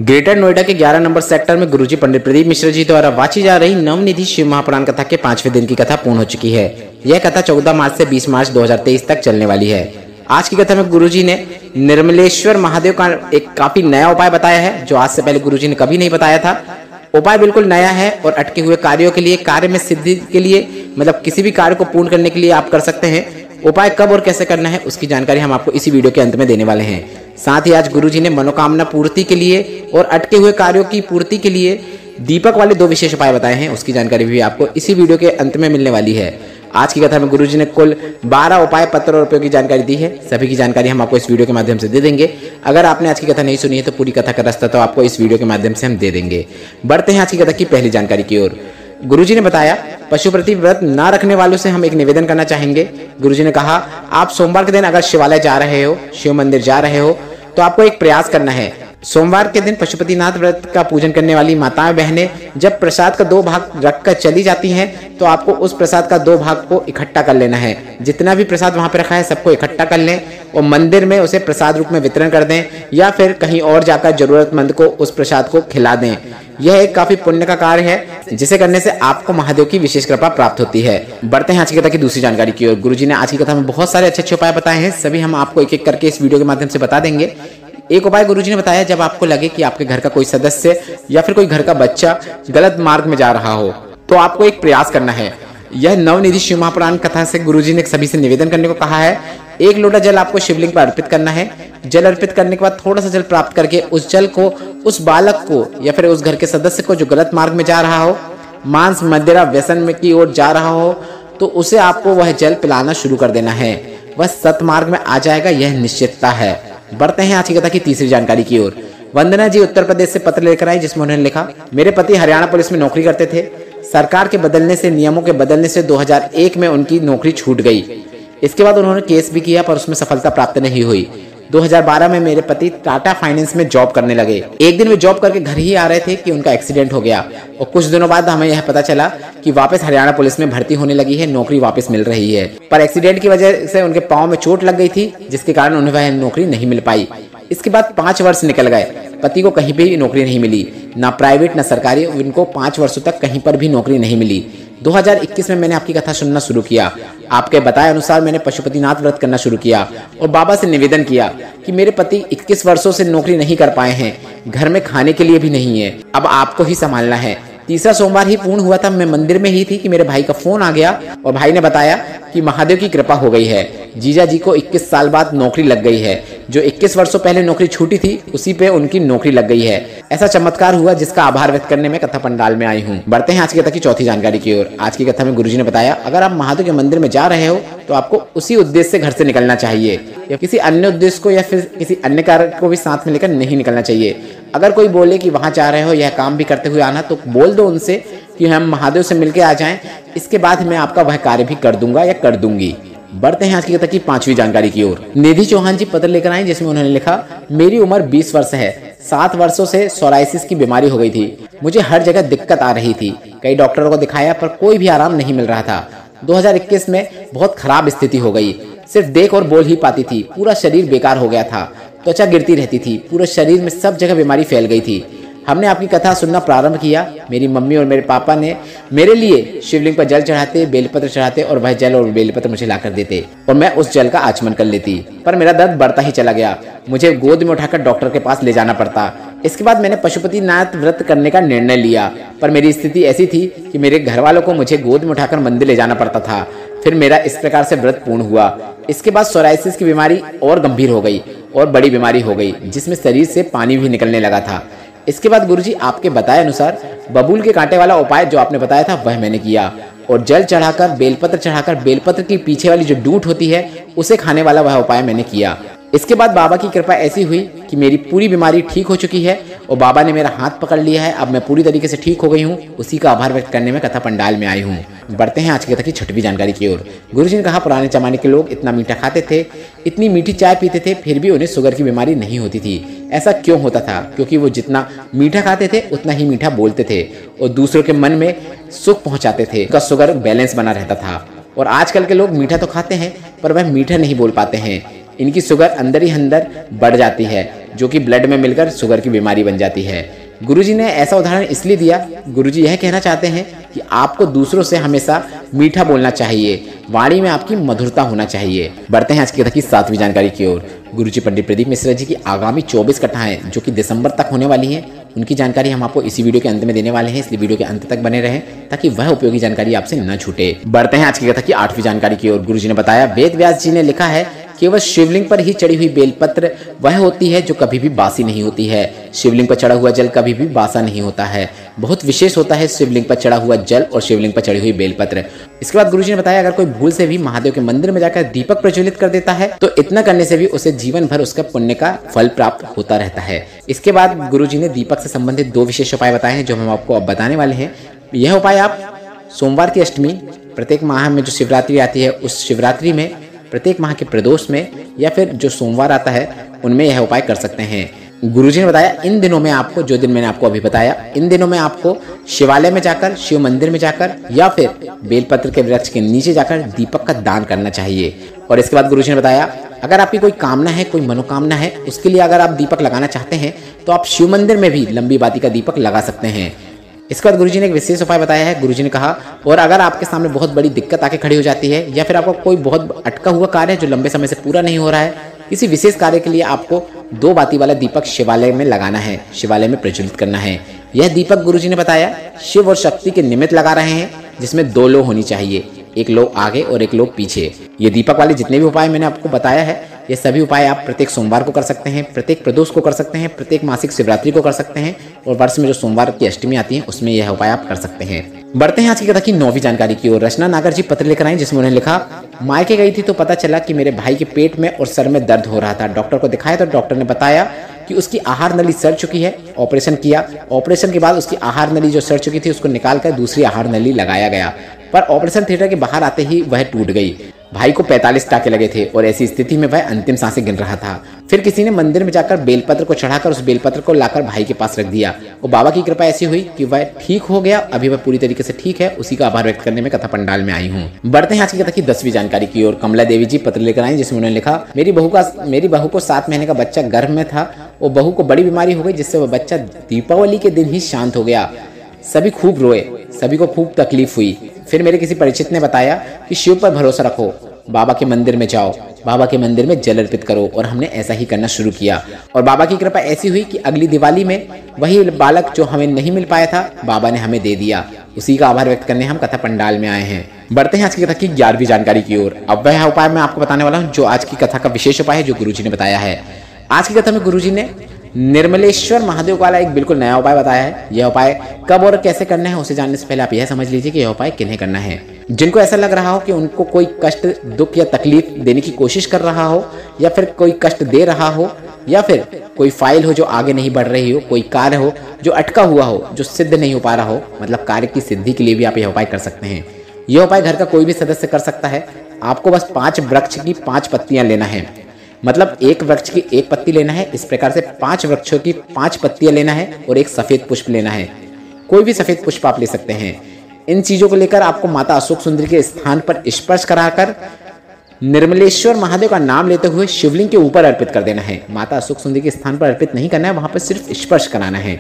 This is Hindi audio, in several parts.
ग्रेटर नोएडा के 11 नंबर सेक्टर में गुरुजी पंडित प्रदीप मिश्र जी द्वारा वाची जा रही नवनिधि शिव महापुराण कथा के 5वें दिन की कथा पूर्ण हो चुकी है। यह कथा 14 मार्च से 20 मार्च 2023 तक चलने वाली है। आज की कथा में गुरुजी ने निर्मलेश्वर महादेव का एक काफी नया उपाय बताया है, जो आज से पहले गुरुजी ने कभी नहीं बताया था। उपाय बिल्कुल नया है और अटके हुए कार्यों के लिए, कार्य में सिद्धि के लिए, मतलब किसी भी कार्य को पूर्ण करने के लिए आप कर सकते हैं। उपाय कब और कैसे करना है उसकी जानकारी हम आपको इसी वीडियो के अंत में देने वाले हैं। साथ ही आज गुरुजी ने मनोकामना पूर्ति के लिए और अटके हुए कार्यों की पूर्ति के लिए दीपक वाले 2 विशेष उपाय बताए हैं, उसकी जानकारी भी आपको इसी वीडियो के अंत में मिलने वाली है। आज की कथा में गुरुजी ने कुल 12 उपाय, पत्र और उपायों की जानकारी दी है। सभी की जानकारी हम आपको इस वीडियो के माध्यम से दे देंगे। अगर आपने आज की कथा नहीं सुनी है तो पूरी कथा का रास्ता तो आपको इस वीडियो के माध्यम से हम दे देंगे। बढ़ते हैं आज की कथा की पहली जानकारी की ओर। गुरुजी ने बताया, पशुप्रति व्रत न रखने वालों से हम एक निवेदन करना चाहेंगे। गुरुजी ने कहा, आप सोमवार के दिन अगर शिवालय जा रहे हो, शिव मंदिर जा रहे हो, तो आपको एक प्रयास करना है। सोमवार के दिन पशुपतिनाथ व्रत का पूजन करने वाली माताएं बहनें जब प्रसाद का 2 भाग रखकर चली जाती हैं, तो आपको उस प्रसाद का 2 भाग को इकट्ठा कर लेना है। जितना भी प्रसाद वहां पे रखा है सबको इकट्ठा कर लें और मंदिर में उसे प्रसाद रूप में वितरण कर दें, या फिर कहीं और जाकर जरूरतमंद को उस प्रसाद को खिला दें। यह एक काफी पुण्य का कार्य है, जिसे करने से आपको महादेव की विशेष कृपा प्राप्त होती है। बढ़ते हैं आज की कथा की दूसरी जानकारी की ओर। गुरुजी ने आज की कथा में बहुत सारे अच्छे उपाय बताए हैं, सभी हम आपको एक एक करके इस वीडियो के माध्यम से बता देंगे। एक उपाय गुरुजी ने बताया, जब आपको लगे कि आपके घर का कोई सदस्य या फिर कोई घर का बच्चा गलत मार्ग में जा रहा हो, तो आपको एक प्रयास करना है। यह नवनिधि शिव महापुराण कथा से गुरुजी ने सभी से निवेदन करने को कहा है। 1 लोटा जल आपको शिवलिंग पर अर्पित करना है। जल अर्पित करने के बाद थोड़ा सा जल प्राप्त करके उस जल को उस बालक को या फिर उस घर के सदस्य को जो गलत मार्ग में जा रहा हो, मांस मदिरा व्यसन में की ओर जा रहा हो, तो उसे आपको वह जल पिलाना शुरू कर देना है। वह सतमार्ग में आ जाएगा, यह निश्चितता है। बढ़ते हैं आज की कथा की तीसरी जानकारी की ओर। वंदना जी उत्तर प्रदेश से पत्र लेकर आई, जिसमें उन्होंने लिखा, मेरे पति हरियाणा पुलिस में नौकरी करते थे। सरकार के बदलने से, नियमों के बदलने से 2001 में उनकी नौकरी छूट गई। इसके बाद उन्होंने केस भी किया पर उसमें सफलता प्राप्त नहीं हुई। 2012 में मेरे पति टाटा फाइनेंस में जॉब करने लगे। एक दिन वे जॉब करके घर ही आ रहे थे कि उनका एक्सीडेंट हो गया और कुछ दिनों बाद हमें यह पता चला कि वापस हरियाणा पुलिस में भर्ती होने लगी है, नौकरी वापस मिल रही है। पर एक्सीडेंट की वजह से उनके पांव में चोट लग गई थी, जिसके कारण उन्हें वह नौकरी नहीं मिल पाई। इसके बाद 5 वर्ष निकल गए, पति को कहीं भी नौकरी नहीं मिली, ना प्राइवेट ना सरकारी। उनको 5 वर्षों तक कहीं पर भी नौकरी नहीं मिली। 2021 में मैंने आपकी कथा सुनना शुरू किया। आपके बताए अनुसार मैंने पशुपतिनाथ व्रत करना शुरू किया और बाबा से निवेदन किया कि मेरे पति 21 वर्षों से नौकरी नहीं कर पाए हैं, घर में खाने के लिए भी नहीं है, अब आपको ही संभालना है। तीसरा सोमवार ही पूर्ण हुआ था, मैं मंदिर में ही थी कि मेरे भाई का फोन आ गया और भाई ने बताया कि महादेव की कृपा हो गई है, जीजा जी को 21 साल बाद नौकरी लग गई है। जो 21 वर्षों पहले नौकरी छूटी थी उसी पे उनकी नौकरी लग गई है। ऐसा चमत्कार हुआ जिसका आभार व्यक्त करने में कथा पंडाल में आई हूँ। बढ़ते हैं आज की कथा की चौथी जानकारी की ओर। आज की कथा में गुरुजी ने बताया, अगर आप महादेव के मंदिर में जा रहे हो तो आपको उसी उद्देश्य से घर से निकलना चाहिए, या किसी अन्य उद्देश्य को या फिर किसी अन्य कार्य को भी साथ में लेकर नहीं निकलना चाहिए। अगर कोई बोले कि वहां जा रहे हो यह काम भी करते हुए आना, तो बोल दो उनसे कि हम महादेव से मिलके आ जाएं, इसके बाद मैं आपका वह कार्य भी कर दूंगा या कर दूंगी। बढ़ते हैं आज की कथा की 5वीं जानकारी की ओर। निधि चौहान जी पत्र लेकर आई, जिसमें उन्होंने लिखा, मेरी उम्र 20 वर्ष है। 7 वर्षों से सोराइसिस की बीमारी हो गई थी। मुझे हर जगह दिक्कत आ रही थी। कई डॉक्टरों को दिखाया पर कोई भी आराम नहीं मिल रहा था। 2021 में बहुत खराब स्थिति हो गई। सिर्फ देख और बोल ही पाती थी। पूरा शरीर बेकार हो गया था, त्वचा गिरती रहती थी, पूरे शरीर में सब जगह बीमारी फैल गई थी। हमने आपकी कथा सुनना प्रारंभ किया। मेरी मम्मी और मेरे पापा ने मेरे लिए शिवलिंग पर जल चढ़ाते, बेलपत्र चढ़ाते और वह जल और बेलपत्र मुझे लाकर देते और मैं उस जल का आचमन कर लेती। पर मेरा दर्द बढ़ता ही चला गया। मुझे गोद में उठाकर डॉक्टर के पास ले जाना पड़ता। इसके बाद मैंने पशुपतिनाथ व्रत करने का निर्णय लिया, पर मेरी स्थिति ऐसी थी कि मेरे घर वालों को मुझे गोद में उठाकर मंदिर ले जाना पड़ता था। फिर मेरा इस प्रकार से व्रत पूर्ण हुआ। इसके बाद सोराइसिस की बीमारी और गंभीर हो गई और बड़ी बीमारी हो गई, जिसमें शरीर से पानी भी निकलने लगा था। इसके बाद गुरुजी आपके बताए अनुसार बबूल के कांटे वाला उपाय जो आपने बताया था वह मैंने किया और जल चढ़ाकर, बेलपत्र चढ़ाकर, बेलपत्र की पीछे वाली जो डूंठ होती है उसे खाने वाला वह उपाय मैंने किया। इसके बाद बाबा की कृपा ऐसी हुई कि मेरी पूरी बीमारी ठीक हो चुकी है और बाबा ने मेरा हाथ पकड़ लिया है। अब मैं पूरी तरीके से ठीक हो गई हूँ। उसी का आभार व्यक्त करने में कथा पंडाल में आई हूँ। बढ़ते हैं आज की कथा की 6वीं जानकारी की ओर। गुरुजी ने कहा, पुराने जमाने के लोग इतना मीठा खाते थे, इतनी मीठी चाय पीते थे, फिर भी उन्हें शुगर की बीमारी नहीं होती थी। ऐसा क्यों होता था? क्योंकि वो जितना मीठा खाते थे उतना ही मीठा बोलते थे और दूसरों के मन में सुख पहुंचाते थे। उनका शुगर बैलेंस बना रहता था। और आजकल के लोग मीठा तो खाते हैं पर वह मीठा नहीं बोल पाते हैं। इनकी शुगर अंदर ही अंदर बढ़ जाती है जो कि ब्लड में मिलकर शुगर की बीमारी बन जाती है। गुरुजी ने ऐसा उदाहरण इसलिए दिया, गुरुजी यह कहना चाहते हैं कि आपको दूसरों से हमेशा मीठा बोलना चाहिए, वाणी में आपकी मधुरता होना चाहिए। बढ़ते हैं आज की कथा की 7वीं जानकारी की ओर। गुरुजी पंडित प्रदीप मिश्रा जी की आगामी 24 कथाएं जो कि दिसंबर तक होने वाली हैं, उनकी जानकारी हम आपको इसी वीडियो के अंत में देने वाले हैं, इसलिए वीडियो के अंत तक बने रहें ताकि वह उपयोगी जानकारी आपसे न छूटे। बढ़ते हैं आज की कथा की 8वीं जानकारी की ओर। गुरुजी ने बताया, वेद व्यास जी ने लिखा है, केवल शिवलिंग पर ही चढ़ी हुई बेलपत्र वह होती है जो कभी भी बासी नहीं होती है। शिवलिंग पर चढ़ा हुआ जल कभी भी बासा नहीं होता है। बहुत विशेष होता है शिवलिंग पर चढ़ा हुआ जल और शिवलिंग पर चढ़ी हुई बेलपत्र। इसके बाद गुरुजी ने बताया, अगर कोई भूल से भी महादेव के मंदिर में जाकर दीपक प्रज्वलित कर देता है तो इतना करने से भी उसे जीवन भर उसका पुण्य का फल प्राप्त होता रहता है। इसके बाद गुरुजी ने दीपक से संबंधित 2 विशेष उपाय बताए हैं जो हम आपको अब बताने वाले हैं। यह उपाय आप सोमवार की अष्टमी, प्रत्येक माह में जो शिवरात्रि आती है उस शिवरात्रि में, प्रत्येक माह के प्रदोष में, या फिर जो सोमवार आता है उनमें यह उपाय कर सकते हैं। गुरुजी ने बताया, इन दिनों में आपको, जो दिन मैंने आपको अभी बताया, इन दिनों में आपको शिवालय में जाकर, शिव मंदिर में जाकर या फिर बेलपत्र के वृक्ष के नीचे जाकर दीपक का दान करना चाहिए। और इसके बाद गुरुजी ने बताया, अगर आपकी कोई कामना है, कोई मनोकामना है, उसके लिए अगर आप दीपक लगाना चाहते हैं तो आप शिव मंदिर में भी लंबी बाती का दीपक लगा सकते हैं। इसके बाद गुरुजी ने एक विशेष उपाय बताया है। गुरुजी ने कहा, और अगर आपके सामने बहुत बड़ी दिक्कत आके खड़ी हो जाती है या फिर आपका कोई बहुत अटका हुआ कार्य है जो लंबे समय से पूरा नहीं हो रहा है, किसी विशेष कार्य के लिए आपको 2 बाती वाला दीपक शिवालय में लगाना है, शिवालय में प्रज्वलित करना है। यह दीपक गुरुजी ने बताया शिव और शक्ति के निमित्त लगा रहे हैं, जिसमें 2 लो होनी चाहिए, एक लो आगे और एक लो पीछे। ये दीपक वाले जितने भी उपाय मैंने आपको बताया है, ये सभी उपाय आप प्रत्येक सोमवार को कर सकते हैं, प्रत्येक प्रदोष को कर सकते हैं, प्रत्येक मासिक शिवरात्रि को कर सकते हैं, और वर्ष में जो सोमवार की अष्टमी आती है उसमें यह उपाय आप कर सकते हैं। बढ़ते हैं आज की कथा की 9वीं जानकारी की ओर। रचना नागर जी पत्र लेकर आई, जिसमें उन्होंने लिखा, मायके गई थी तो पता चला कि मेरे भाई के पेट में और सर में दर्द हो रहा था। डॉक्टर को दिखाया तो डॉक्टर ने बताया कि उसकी आहार नली सड़ चुकी है। ऑपरेशन किया, ऑपरेशन के बाद उसकी आहार नली जो सड़ चुकी थी उसको निकालकर दूसरी आहार नली लगाया गया, पर ऑपरेशन थिएटर के बाहर आते ही वह टूट गई। भाई को 45 टाके लगे थे और ऐसी स्थिति में वह अंतिम सांसें गिन रहा था। फिर किसी ने मंदिर में जाकर बेलपत्र को चढ़ाकर उस बेलपत्र को लाकर भाई के पास रख दिया और बाबा की कृपा ऐसी हुई कि वह ठीक हो गया। अभी वह पूरी तरीके से ठीक है। उसी का आभार व्यक्त करने में कथा पंडाल में आई हूँ। बढ़ते हैं आज की कथा की 10वीं जानकारी की ओर। कमला देवी जी पत्र लेकर आई, जिसमें उन्होंने लिखा, मेरी बहू को 7 महीने का बच्चा गर्भ में था और बहू को बड़ी बीमारी हो गई, जिससे वह बच्चा दीपावली के दिन ही शांत हो गया। सभी खूब रोए, सभी को खूब तकलीफ हुई। फिर मेरे किसी परिचित ने बताया कि शिव पर भरोसा रखो, बाबा के मंदिर में जाओ, बाबा के मंदिर में जल अर्पित करो, और हमने ऐसा ही करना शुरू किया। और बाबा की कृपा ऐसी हुई कि अगली दिवाली में वही बालक जो हमें नहीं मिल पाया था, बाबा ने हमें दे दिया। उसी का आभार व्यक्त करने हम कथा पंडाल में आए हैं। बढ़ते हैं आज की कथा की 11वीं जानकारी की ओर। अब वह उपाय मैं आपको बताने वाला हूँ जो आज की कथा का विशेष उपाय है, जो गुरुजी ने बताया है। आज की कथा में गुरुजी ने निर्मलेश्वर महादेव वाला एक बिल्कुल नया उपाय बताया है। यह उपाय कब और कैसे करना है उसे जानने से पहले आप यह समझ लीजिए कि यह उपाय किन्हें करना है। जिनको ऐसा लग रहा हो कि उनको कोई कष्ट, दुख या तकलीफ देने की कोशिश कर रहा हो, या फिर कोई कष्ट दे रहा हो, या फिर कोई फाइल हो जो आगे नहीं बढ़ रही हो, कोई कार्य हो जो अटका हुआ हो, जो सिद्ध नहीं हो पा रहा हो, मतलब कार्य की सिद्धि के लिए भी आप यह उपाय कर सकते हैं। यह उपाय घर का कोई भी सदस्य कर सकता है। आपको बस 5 वृक्ष की 5 पत्तियां लेना है, मतलब एक वृक्ष की 1 पत्ती लेना है। इस प्रकार से 5 वृक्षों की 5 पत्तियां लेना है और एक सफेद पुष्प लेना है। कोई भी सफेद पुष्प आप ले सकते हैं। इन चीजों को लेकर आपको माता अशोक सुंदरी के स्थान पर स्पर्श कराकर निर्मलेश्वर महादेव का नाम लेते हुए शिवलिंग के ऊपर अर्पित कर देना है। माता अशोक सुंदरी के स्थान पर अर्पित नहीं करना है, वहां पर सिर्फ स्पर्श कराना है।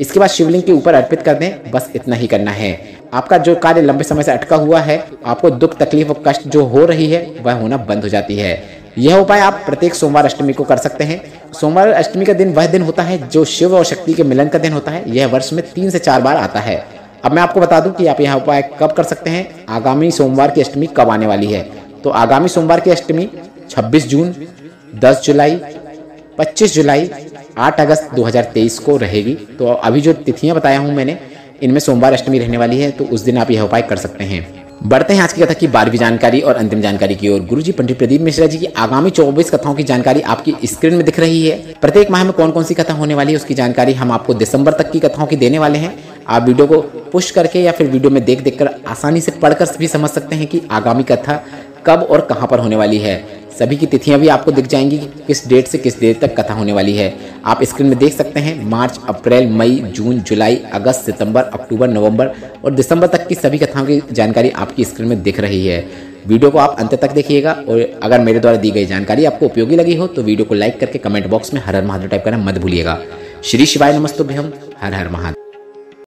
इसके बाद शिवलिंग के ऊपर अर्पित कर दें, बस इतना ही करना है। आपका जो कार्य लंबे समय से अटका हुआ है, आपको दुख, तकलीफ और कष्ट जो हो रही है वह होना बंद हो जाती है। यह उपाय आप प्रत्येक सोमवार अष्टमी को कर सकते हैं। सोमवार अष्टमी का दिन वह दिन होता है जो शिव और शक्ति के मिलन का दिन होता है। यह वर्ष में 3 से 4 बार आता है। अब मैं आपको बता दूं कि आप यह उपाय कब कर सकते हैं, आगामी सोमवार की अष्टमी कब आने वाली है। तो आगामी सोमवार की अष्टमी 26 जून, 10 जुलाई, 25 जुलाई, 8 अगस्त 2023 को रहेगी। तो अभी जो तिथियां बताया हूं मैंने, इनमें सोमवार अष्टमी रहने वाली है, तो उस दिन आप यह उपाय कर सकते हैं। बढ़ते हैं आज की कथा की 12वीं जानकारी और अंतिम जानकारी की ओर। गुरुजी पंडित प्रदीप मिश्रा जी की आगामी 24 कथाओं की जानकारी आपकी स्क्रीन में दिख रही है। प्रत्येक माह में कौन कौन सी कथा होने वाली है उसकी जानकारी हम आपको दिसंबर तक की कथाओं की देने वाले हैं। आप वीडियो को पुश करके या फिर वीडियो में देख कर आसानी से पढ़कर भी समझ सकते हैं कि आगामी कथा कब और कहां पर होने वाली है। सभी की तिथियां भी आपको दिख जाएंगी कि किस डेट से किस डेट तक कथा होने वाली है। आप स्क्रीन में देख सकते हैं। मार्च, अप्रैल, मई, जून, जुलाई, अगस्त, सितंबर, अक्टूबर, नवंबर और दिसंबर तक की सभी कथाओं की जानकारी आपकी स्क्रीन में दिख रही है। वीडियो को आप अंत तक देखिएगा और अगर मेरे द्वारा दी गई जानकारी आपको उपयोगी लगी हो तो वीडियो को लाइक करके कमेंट बॉक्स में हर हर महादेव टाइप करना मत भूलिएगा। श्री शिवाय नमस्तुभ्यम। हर हर महादेव।